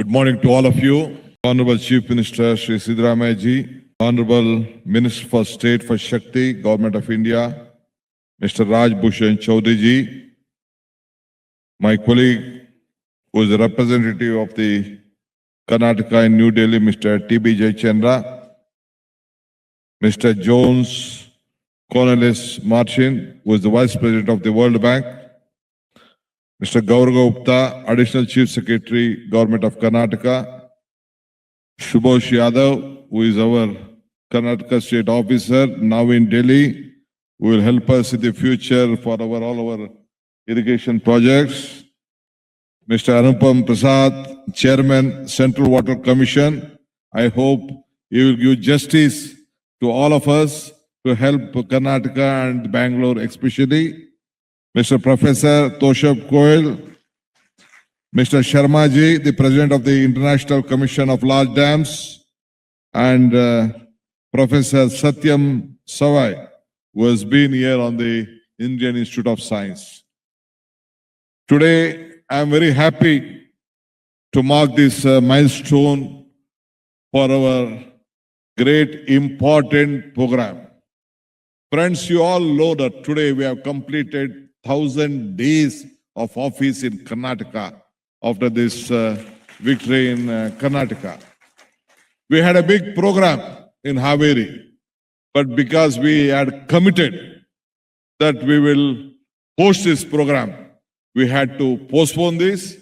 Good morning to all of you. Honorable Chief Minister Shri Siddaramaiah ji, Honorable Minister for State for Shakti, Government of India, Mr. Raj Bhushan Chaudhary ji, my colleague who is a representative of the Karnataka in New Delhi, Mr. T.B. Jayachandra, Mr. Jones Cornelis Martin, who is the Vice President of the World Bank, Mr. Gaurav Gupta, Additional Chief Secretary, Government of Karnataka, Subhash Yadav, who is our Karnataka State Officer, now in Delhi, who will help us in the future for all our irrigation projects, Mr. Anupam Prasad, Chairman, Central Water Commission. I hope he will give justice to all of us to help Karnataka and Bangalore especially. Mr. Professor Toshab Koel, Mr. Sharma ji, the President of the International Commission of Large Dams, and Professor Satyam Savai, who has been here on the Indian Institute of Science. Today, I am very happy to mark this milestone for our great important program. Friends, you all know that today we have completed 1,000 days of office in Karnataka after this victory in Karnataka. We had a big program in Haveri, but because we had committed that we will host this program, we had to postpone this.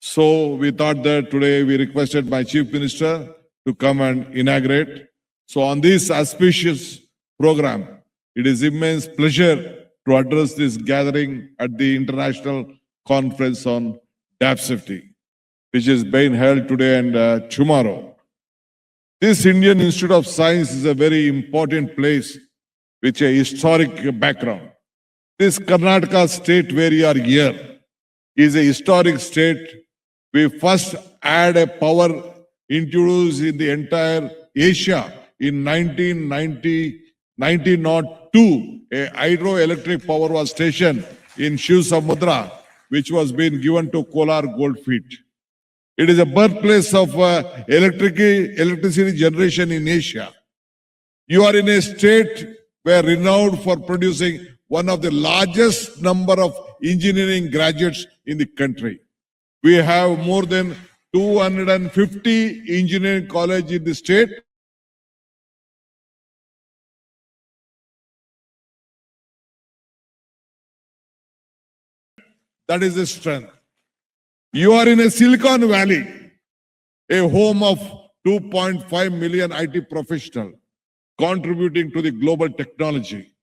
So we thought that today we requested my Chief Minister to come and inaugurate. So on this auspicious program, it is immense pleasure to address this gathering at the International Conference on Dam Safety, which is being held today and tomorrow. This Indian Institute of Science is a very important place with a historic background. This Karnataka state where you are here is a historic state. We first had a power introduced in the entire Asia in 1902. A hydroelectric power was stationed in Shivsamudra, which was being given to Kolar Goldfield. It is a birthplace of electricity generation in Asia. You are in a state where renowned for producing one of the largest number of engineering graduates in the country. We have more than 250 engineering colleges in the state. That is the strength. You are in a Silicon Valley, a home of 2.5 million IT professionals contributing to the global technology.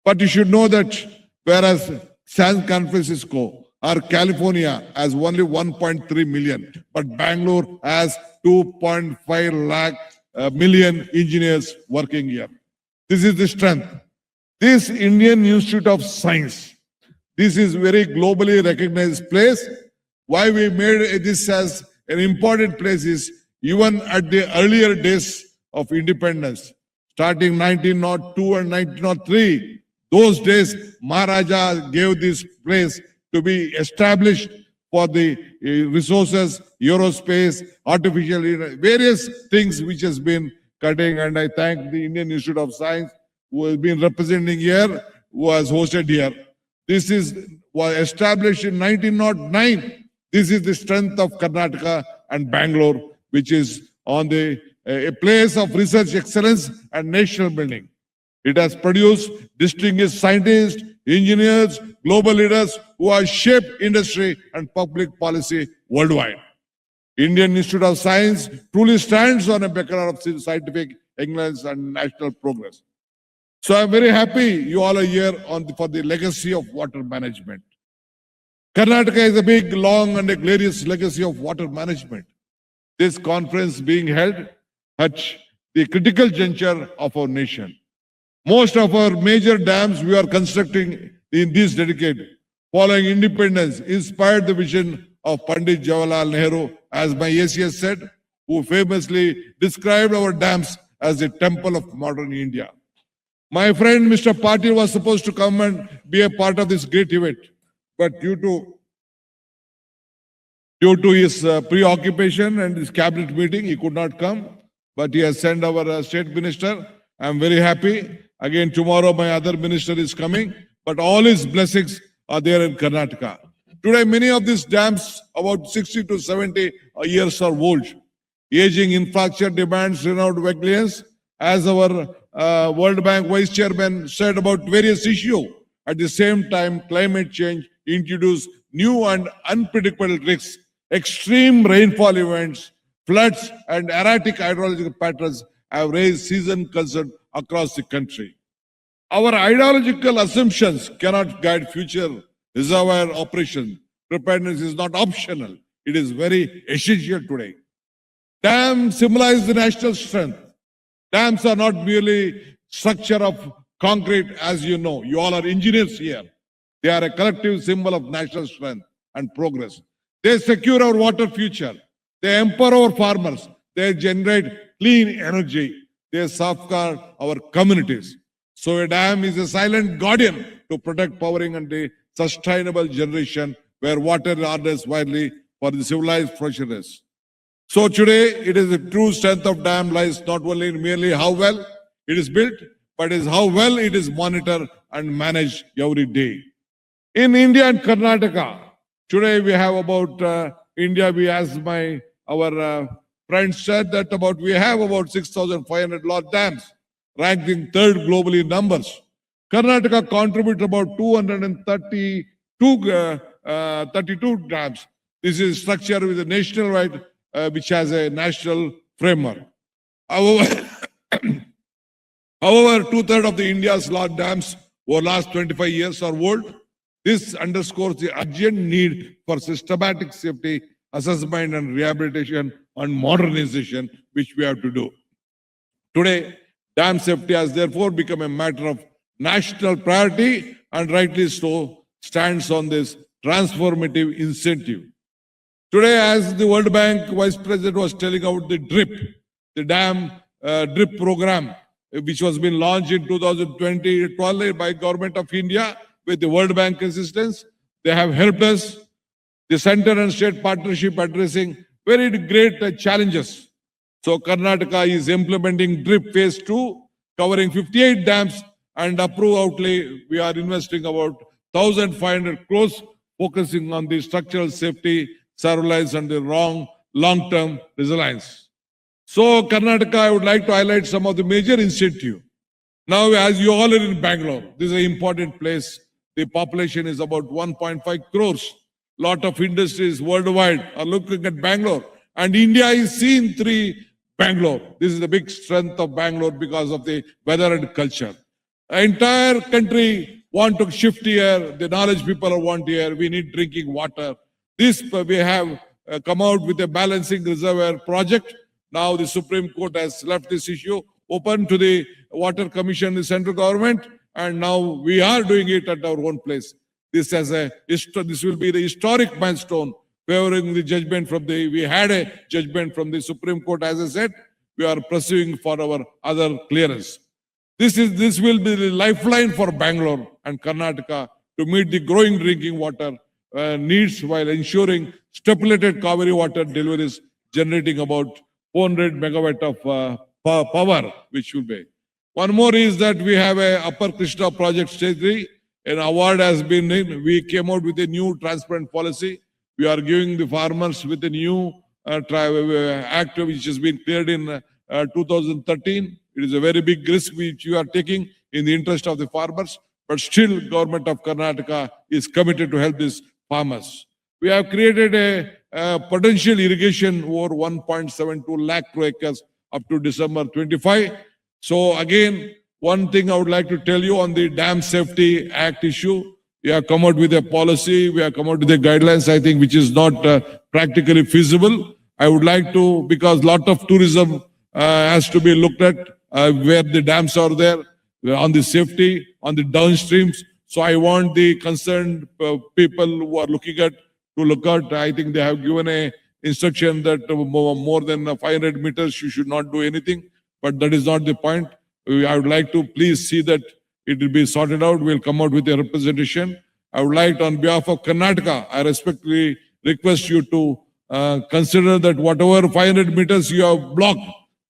But you should know that whereas San Francisco or California has only 1.3 million, but Bangalore has 2.5 lakh million engineers working here. This is the strength. This Indian Institute of Science, this is very globally recognized place. Why we made this as an important place is even at the earlier days of independence, starting 1902 and 1903, those days Maharaja gave this place to be established for the resources, aerospace, artificial, various things which has been cutting. And I thank the Indian Institute of Science who has been representing here, who has hosted here. This was established in 1909. This is the strength of Karnataka and Bangalore, which is on a place of research excellence and national building. It has produced distinguished scientists, engineers, global leaders who have shaped industry and public policy worldwide. Indian Institute of Science truly stands on a beacon of scientific excellence and national progress. So I'm very happy you all are here for the legacy of water management. Karnataka is a big, long and a glorious legacy of water management. This conference being held at the critical juncture of our nation. Most of our major dams we are constructing in this decade following independence inspired the vision of Pandit Jawaharlal Nehru, as my ACS said, who famously described our dams as the temple of modern India. My friend Mr. Patil was supposed to come and be a part of this great event, but due Due to his preoccupation and his cabinet meeting, he could not come, but he has sent our state minister. I am very happy. Again, tomorrow my other minister is coming, but all his blessings are there in Karnataka. Today, many of these dams, about 60 to 70 years are old. Aging infrastructure demands renowned vigilance. As our World Bank Vice Chairman said about various issues, at the same time, climate change introduced new and unpredictable risks. Extreme rainfall events, floods, and erratic hydrological patterns have raised season concern across the country. Our ideological assumptions cannot guide future reservoir operation. Preparedness is not optional. It is very essential today. Dams symbolize the national strength. Dams are not merely structure of concrete, as you know. You all are engineers here. They are a collective symbol of national strength and progress. They secure our water future. They empower our farmers. They generate clean energy. They safeguard our communities. So a dam is a silent guardian to protect powering and the sustainable generation where water is widely for the civilized fisheries. So today, it is the true strength of dam lies not only in merely how well it is built, but is how well it is monitored and managed every day. In India and Karnataka, today we have about India, our friend said that we have about 6,500 large dams, ranking third globally in numbers. Karnataka contributes about 32 dams. This is structured with a nationwide, which has a national framework. However, two-thirds of the India's large dams over last 25 years are old. This underscores the urgent need for systematic safety assessment and rehabilitation and modernization, which we have to do. Today, dam safety has therefore become a matter of national priority and rightly so stands on this transformative incentive. Today, as the World Bank Vice President was telling about the DRIP, the dam DRIP program, which was been launched in 2012 by Government of India with the World Bank assistance. They have helped us, the center and state partnership addressing very great challenges. So Karnataka is implementing DRIP phase 2, covering 58 dams and approved outlay. We are investing about 1,500 crores, focusing on the structural safety, surveillance and the long-term resilience. So Karnataka, I would like to highlight some of the major incentives. Now, as you all are in Bangalore, this is an important place. The population is about 1.5 crores. Lot of industries worldwide are looking at Bangalore. And India is seen through Bangalore. This is the big strength of Bangalore because of the weather and culture. The entire country want to shift here. The knowledge people want here. We need drinking water. This we have come out with a balancing reservoir project. Now the Supreme Court has left this issue open to the Water Commission, the central government, and now we are doing it at our own place. This will be the historic milestone favoring the judgment from we had a judgment from the Supreme Court, as I said. We are pursuing for our other clearance. This will be the lifeline for Bangalore and Karnataka to meet the growing drinking water needs while ensuring stipulated Kaveri water deliveries, generating about 400 megawatt of power, which will be. One more is that we have a Upper Krishna project stage 3. An award has been in. We came out with a new transparent policy. We are giving the farmers with a new act which has been cleared in 2013. It is a very big risk which you are taking in the interest of the farmers, but still government of Karnataka is committed to help these farmers. We have created a potential irrigation over 1.72 lakh acres up to December 25. So again, one thing I would like to tell you on the Dam Safety Act issue, we have come out with a policy, we have come out with the guidelines, I think, which is not practically feasible. I would like to, because a lot of tourism has to be looked at, where the dams are there, on the safety, on the downstreams. So I want the concerned people who are looking at to look at. I think they have given a instruction that more than 500 meters you should not do anything, but that is not the point. I would like to please see that it will be sorted out. We'll come out with a representation. I would like, on behalf of Karnataka, I respectfully request you to consider that whatever 500 meters you have blocked,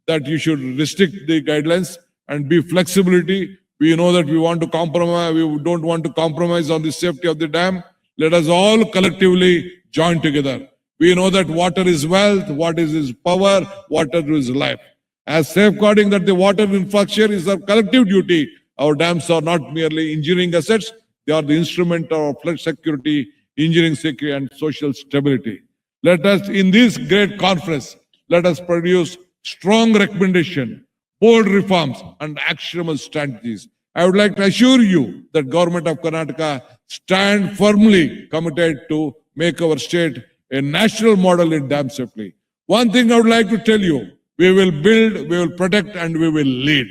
that you should restrict the guidelines and be flexibility. We know that we want to compromise, we don't want to compromise on the safety of the dam. Let us all collectively join together. We know that water is wealth, water is power, water is life. As safeguarding that the water infrastructure is our collective duty, our dams are not merely engineering assets, they are the instrument of flood security, engineering security and social stability. Let us, in this great conference, let us produce strong recommendation, bold reforms and actionable strategies. I would like to assure you that Government of Karnataka stand firmly committed to make our state a national model in dam safety. One thing I would like to tell you, we will build, we will protect and we will lead.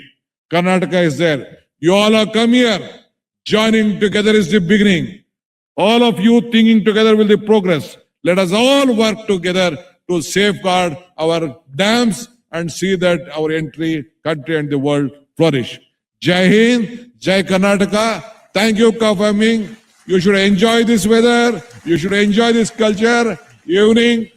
Karnataka is there. You all have come here. Joining together is the beginning. All of you thinking together will be progress. Let us all work together to safeguard our dams and see that our country and the world flourish. Jai Hind, Jai Karnataka. Thank you for coming. You should enjoy this weather. You should enjoy this culture. Evening,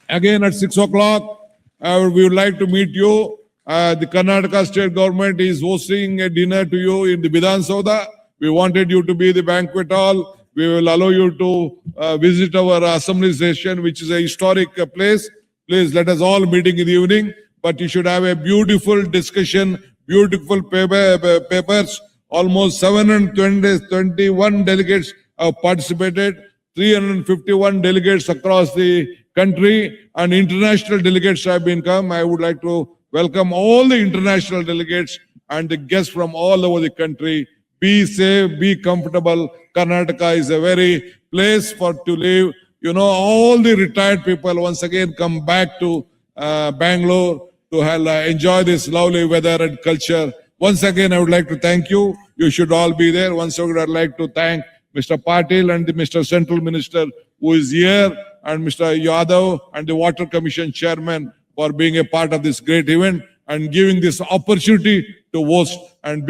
again at 6 o'clock, we would like to meet you. The Karnataka state government is hosting a dinner to you in the Vidhan Sauda. We wanted you to be the banquet hall. We will allow you to visit our assembly session, which is a historic place. Please let us all meeting in the evening. But you should have a beautiful discussion, beautiful papers. Almost 721 delegates have participated. 351 delegates across the country and international delegates have been come. I would like to welcome all the international delegates and the guests from all over the country. Be safe, be comfortable. Karnataka is a very place for to live. You know, all the retired people once again come back to Bangalore to enjoy this lovely weather and culture. Once again, I would like to thank you. You should all be there. Once again, I'd like to thank Mr. Patil and the Mr. Central Minister who is here and Mr. Yadav and the Water Commission Chairman for being a part of this great event and giving this opportunity to host and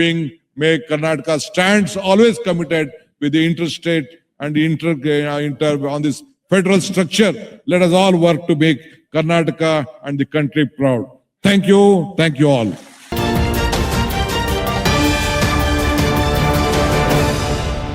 make Karnataka stands always committed with the interstate and the on this federal structure. Let us all work to make Karnataka and the country proud. Thank you all.